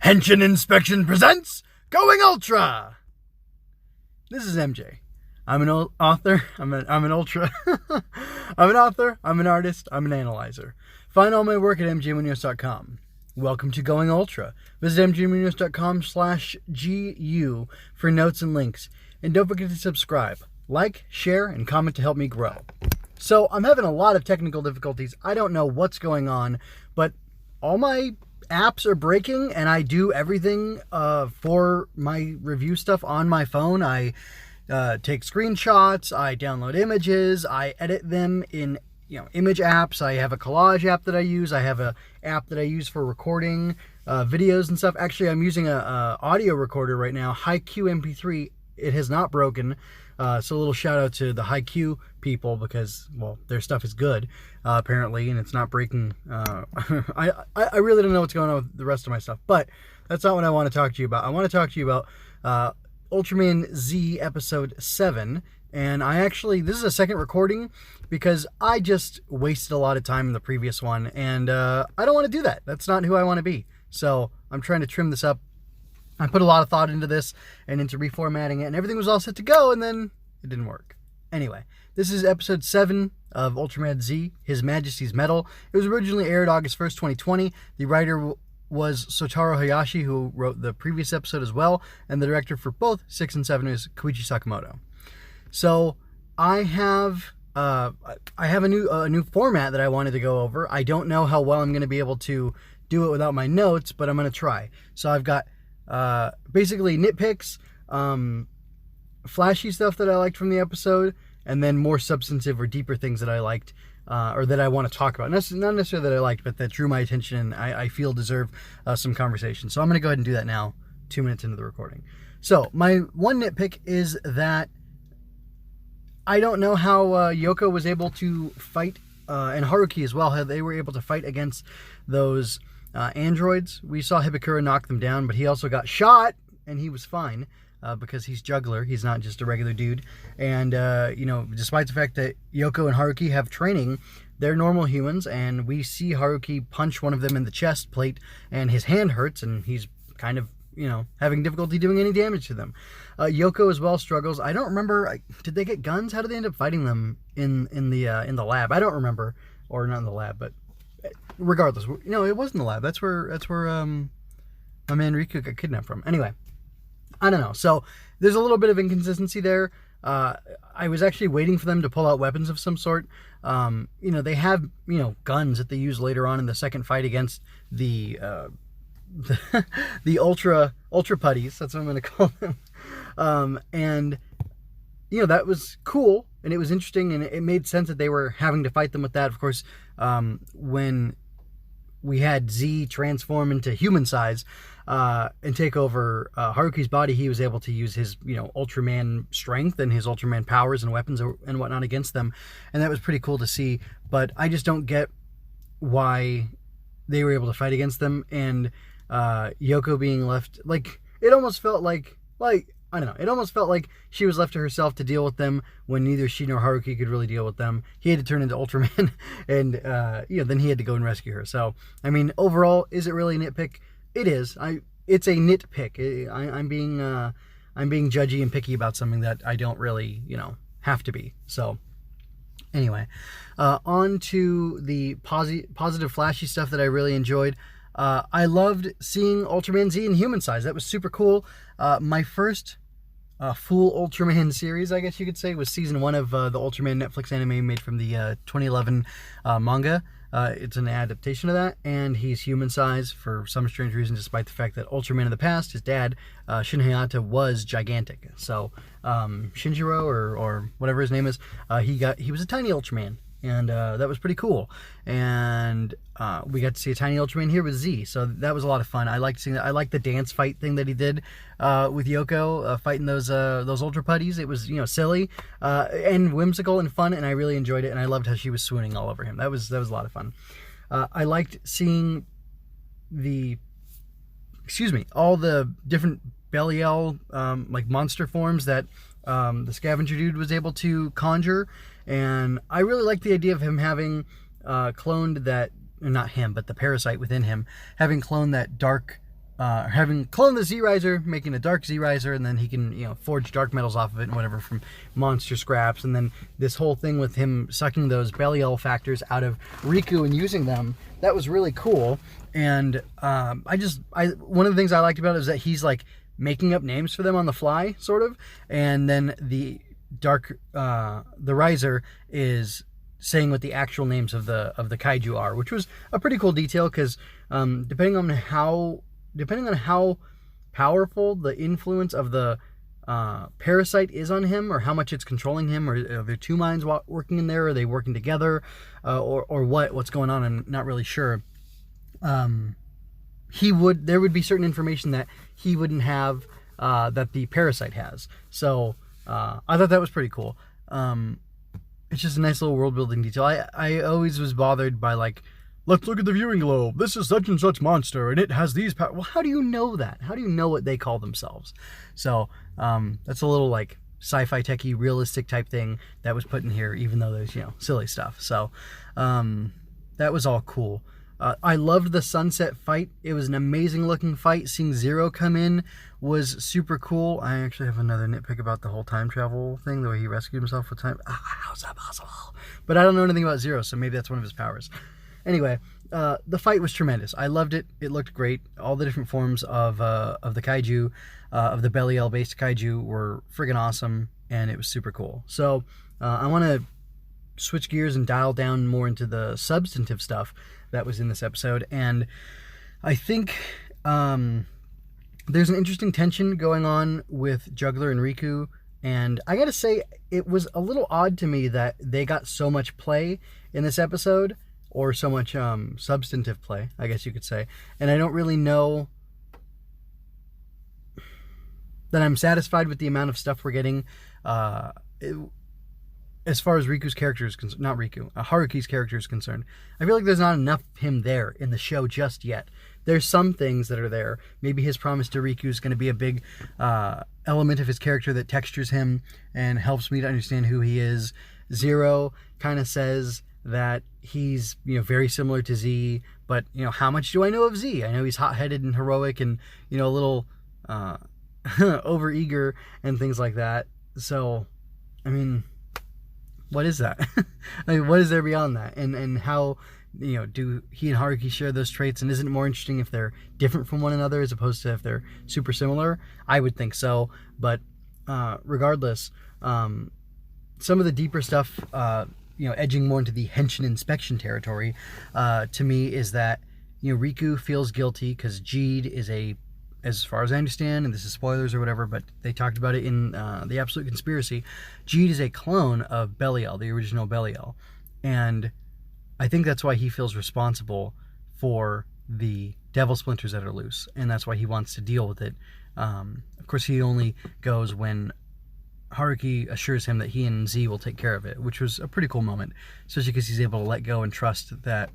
Henshin Inspection presents Going Ultra! This is MJ. I'm an author, I'm an ultra, I'm an author, I'm an artist, I'm an analyzer. Find all my work at mjmunoz.com. Welcome to Going Ultra. Visit mjmunoz.com/GU for notes and links. And don't forget to subscribe, like, share, and comment to help me grow. So, I'm having a lot of technical difficulties. I don't know what's going on, but all my apps are breaking, and I do everything for my review stuff on my phone. I take screenshots, I download images, I edit them in image apps. I have a collage app that I use. I have a app that I use for recording videos and stuff. Actually, I'm using a audio recorder right now, HiQ MP3. It has not broken. So a little shout out to the HiQ people because, well, their stuff is good, apparently, and it's not breaking. I really don't know what's going on with the rest of my stuff, but that's not what I want to talk to you about. I want to talk to you about Ultraman Z episode 7, and this is a second recording because I just wasted a lot of time in the previous one, and I don't want to do that. That's not who I want to be. So I'm trying to trim this up. I put a lot of thought into this and into reformatting it, and everything was all set to go, and then it didn't work. Anyway, this is episode 7 of Ultraman Z, His Majesty's Medal. It was originally aired August 1st, 2020. The writer was Sotaro Hayashi, who wrote the previous episode as well, and the director for both 6 and 7 is Koichi Sakamoto. So I have a new format that I wanted to go over. I don't know how well I'm going to be able to do it without my notes, but I'm going to try. So I've got basically nitpicks, flashy stuff that I liked from the episode, and then more substantive or deeper things that I liked, or that I want to talk about. Not necessarily that I liked, but that drew my attention and I feel deserve some conversation. So I'm going to go ahead and do that now, 2 minutes into the recording. So my one nitpick is that I don't know how Yoko was able to fight, and Haruki as well, how they were able to fight against those androids. We saw Hibikura knock them down, but he also got shot, and he was fine because he's juggler. He's not just a regular dude. And, despite the fact that Yoko and Haruki have training, they're normal humans, and we see Haruki punch one of them in the chest plate, and his hand hurts, and he's kind of, having difficulty doing any damage to them. Yoko as well struggles. I don't remember, did they get guns? How did they end up fighting them in the lab? I don't remember, or not in the lab, but regardless, it was in the lab. That's where my man Riku got kidnapped from. Anyway, I don't know. So there's a little bit of inconsistency there. I was actually waiting for them to pull out weapons of some sort. They have guns that they use later on in the second fight against the ultra putties. That's what I'm going to call them. And that was cool, and it was interesting, and it made sense that they were having to fight them with that. Of course, when we had Z transform into human size and take over Haruki's body, he was able to use his, Ultraman strength and his Ultraman powers and weapons and whatnot against them, and that was pretty cool to see. But I just don't get why they were able to fight against them, and Yoko being left, it almost felt like I don't know. It almost felt like she was left to herself to deal with them when neither she nor Haruki could really deal with them. He had to turn into Ultraman, and then he had to go and rescue her. So, overall, is it really a nitpick? It is. It's a nitpick. I'm being judgy and picky about something that I don't really, have to be. So, anyway, on to the positive, flashy stuff that I really enjoyed. I loved seeing Ultraman Z in human size. That was super cool. My first full Ultraman series, I guess you could say, was season 1 of the Ultraman Netflix anime made from the 2011 manga. It's an adaptation of that, and he's human size for some strange reason, despite the fact that Ultraman in the past, his dad, Shin Hayata, was gigantic. So Shinjiro, or whatever his name is, he was a tiny Ultraman. And that was pretty cool. And we got to see a tiny Ultraman here with Z. So that was a lot of fun. I liked seeing that. I liked the dance fight thing that he did with Yoko, fighting those Ultra Putties. It was, silly and whimsical and fun, and I really enjoyed it. And I loved how she was swooning all over him. That was a lot of fun. I liked seeing all the different Belial monster forms that the scavenger dude was able to conjure. And I really like the idea of him having cloned that, not him, but the parasite within him, having cloned that dark having cloned the Z-Riser, making a dark Z-Riser, and then he can, forge dark metals off of it and whatever from monster scraps. And then this whole thing with him sucking those Belial factors out of Riku and using them, that was really cool. And one of the things I liked about it is that he's like making up names for them on the fly, sort of. And then the Riser is saying what the actual names of the kaiju are, which was a pretty cool detail because depending on how powerful the influence of the parasite is on him, or how much it's controlling him, or are there two minds working in there? Are they working together, or what's going on? I'm not really sure. There would be certain information that he wouldn't have that the parasite has. So I thought that was pretty cool. It's just a nice little world building detail. I always was bothered by like, let's look at the viewing globe. This is such and such monster, and it has these powers. Well, how do you know that? How do you know what they call themselves? So that's a little like sci-fi techie, realistic type thing that was put in here, even though there's silly stuff. So that was all cool. I loved the sunset fight. It was an amazing looking fight. Seeing Zero come in was super cool. I actually have another nitpick about the whole time travel thing, the way he rescued himself with time. How's that possible? But I don't know anything about Zero, so maybe that's one of his powers. Anyway, the fight was tremendous. I loved it. It looked great. All the different forms of the kaiju, of the Belial-based kaiju, were friggin' awesome, and it was super cool. So I want to switch gears and dial down more into the substantive stuff that was in this episode. And I think there's an interesting tension going on with Juggler and Riku. And I gotta say, it was a little odd to me that they got so much play in this episode, or so much substantive play, I guess you could say. And I don't really know that I'm satisfied with the amount of stuff we're getting as far as Riku's character is concerned. Not Riku, Haruki's character is concerned. I feel like there's not enough of him there in the show just yet. There's some things that are there. Maybe his promise to Riku is going to be a big element of his character that textures him and helps me to understand who he is. Zero kind of says that he's very similar to Z, but how much do I know of Z? I know he's hot-headed and heroic and a little overeager and things like that. So I mean, what is that? I mean, what is there beyond that? And how do he and Haruki share those traits? And isn't it more interesting if they're different from one another as opposed to if they're super similar? I would think so, but regardless, some of the deeper stuff, edging more into the Henshin inspection territory, to me is that, Riku feels guilty because Jeed is as far as I understand, and this is spoilers or whatever, but they talked about it in the Absolute Conspiracy, Jeed is a clone of Belial, the original Belial. And I think that's why he feels responsible for the devil splinters that are loose, and that's why he wants to deal with it. Of course, he only goes when Haruki assures him that he and Z will take care of it, which was a pretty cool moment, especially because he's able to let go and trust that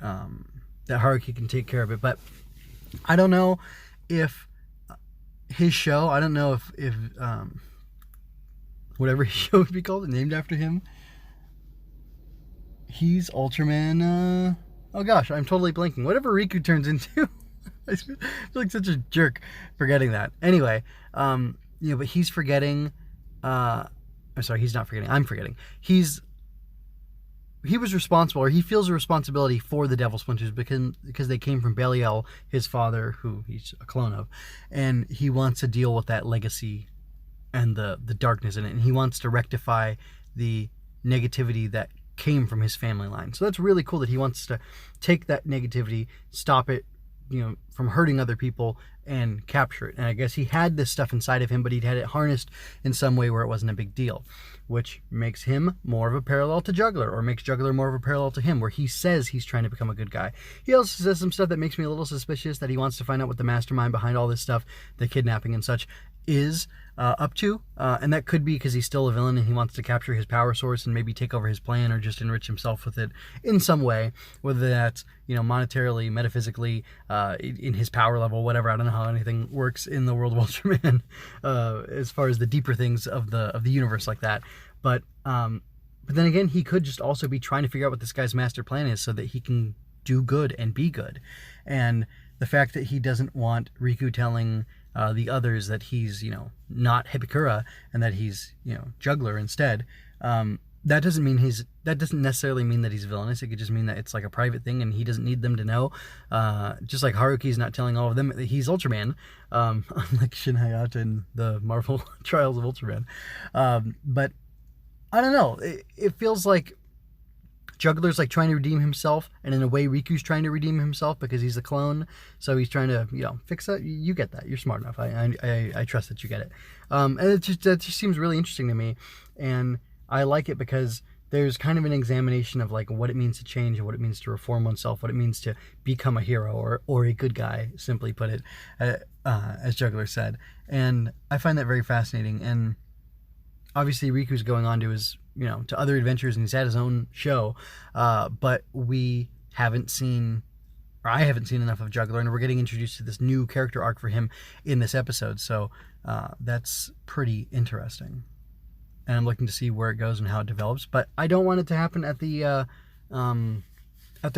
that Haruki can take care of it. But I don't know if his show, I don't know if whatever his show would be called, named after him, he's Ultraman, oh gosh, I'm totally blanking. Whatever Riku turns into. I feel like such a jerk forgetting that. Anyway, but he's forgetting, I'm sorry, he's not forgetting, I'm forgetting. He was responsible, or he feels a responsibility for the Devil Splinters because they came from Belial, his father, who he's a clone of, and he wants to deal with that legacy and the darkness in it, and he wants to rectify the negativity that came from his family line. So that's really cool that he wants to take that negativity, stop it, from hurting other people, and capture it. And I guess he had this stuff inside of him, but he'd had it harnessed in some way where it wasn't a big deal, which makes him more of a parallel to Juggler, or makes Juggler more of a parallel to him, where he says he's trying to become a good guy. He also says some stuff that makes me a little suspicious, that he wants to find out what the mastermind behind all this stuff, the kidnapping and such, is up to, and that could be because he's still a villain and he wants to capture his power source and maybe take over his plan, or just enrich himself with it in some way, whether that's monetarily, metaphysically, in his power level, whatever. I don't know how anything works in the world of Ultraman as far as the deeper things of the universe like that, but then again, he could just also be trying to figure out what this guy's master plan is, so that he can do good and be good. And the fact that he doesn't want Riku telling the others that he's, not Hibikura and that he's, juggler instead, that doesn't necessarily mean that he's villainous. It could just mean that it's like a private thing and he doesn't need them to know. Just like Haruki's not telling all of them that he's Ultraman, unlike Shin Hayata in the Marvel Trials of Ultraman. But I don't know. It feels like Juggler's like trying to redeem himself, and in a way Riku's trying to redeem himself because he's a clone, so he's trying to fix that. You get that. You're smart enough. I trust that you get it. And that just seems really interesting to me, and I like it because there's kind of an examination of like what it means to change and what it means to reform oneself, what it means to become a hero or a good guy, simply put it, as Juggler said. And I find that very fascinating. And obviously Riku's going on to his to other adventures, and he's had his own show, but I haven't seen enough of Juggler, and we're getting introduced to this new character arc for him in this episode, so that's pretty interesting, and I'm looking to see where it goes and how it develops. But I don't want it to happen at the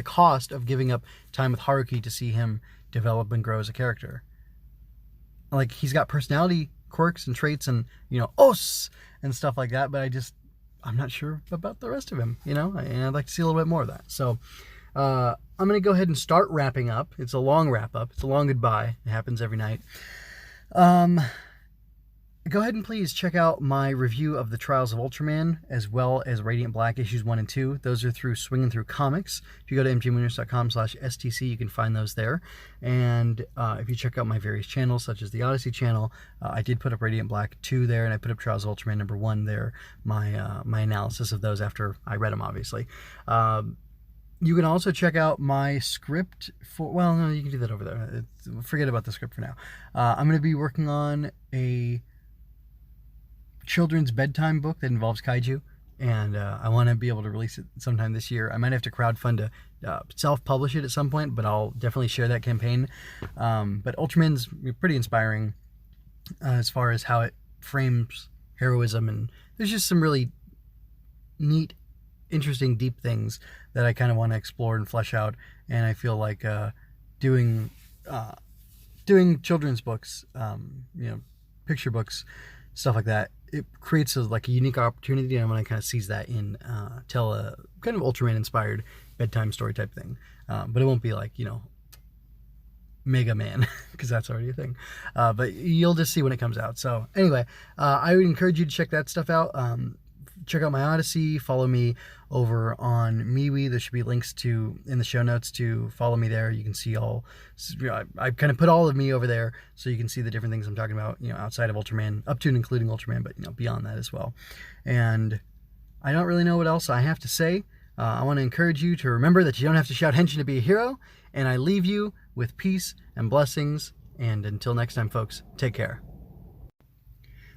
cost of giving up time with Haruki to see him develop and grow as a character. Like, he's got personality quirks and traits and os and stuff like that, but I'm not sure about the rest of him, and I'd like to see a little bit more of that. So I'm going to go ahead and start wrapping up. It's a long wrap up. It's a long goodbye. It happens every night. Go ahead and please check out my review of the Trials of Ultraman, as well as Radiant Black issues 1 and 2. Those are through Swinging Through Comics. If you go to mjmunoz.com/STC, you can find those there. And if you check out my various channels, such as the Odyssey channel, I did put up Radiant Black 2 there, and I put up Trials of Ultraman number 1 there, my analysis of those after I read them, obviously. You can also check out my script for, well, no, you can do that over there. Forget about the script for now. I'm going to be working on a children's bedtime book that involves kaiju, and I want to be able to release it sometime this year. I might have to crowdfund to self-publish it at some point, but I'll definitely share that campaign. But Ultraman's pretty inspiring as far as how it frames heroism, and there's just some really neat, interesting, deep things that I kind of want to explore and flesh out. And I feel like doing children's books, picture books, stuff like that, it creates a unique opportunity, and I want to kind of seize that in tell a kind of Ultraman inspired bedtime story type thing, but it won't be like Mega Man, because that's already a thing, but you'll just see when it comes out. So anyway, I would encourage you to check that stuff out. Check out my Odyssey, follow me over on MeWe. There should be links in the show notes to follow me there. You can see all, I kind of put all of me over there so you can see the different things I'm talking about, outside of Ultraman, up to and including Ultraman, but beyond that as well. And I don't really know what else I have to say. I want to encourage you to remember that you don't have to shout Henshin to be a hero, and I leave you with peace and blessings, and until next time, folks, take care.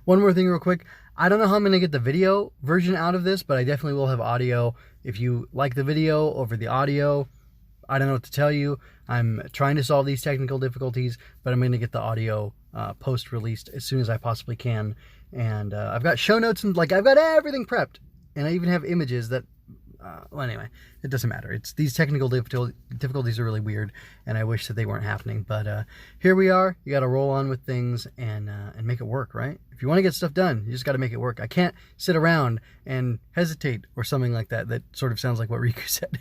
One more thing real quick. I don't know how I'm going to get the video version out of this, but I definitely will have audio. If you like the video over the audio, I don't know what to tell you. I'm trying to solve these technical difficulties, but I'm going to get the audio post-released as soon as I possibly can. And I've got show notes, and I've got everything prepped. And I even have images that, well, anyway, it doesn't matter. These technical difficulties are really weird, and I wish that they weren't happening. But here we are. You got to roll on with things and make it work, right? If you want to get stuff done, you just got to make it work. I can't sit around and hesitate or something like that. That sort of sounds like what Riku said.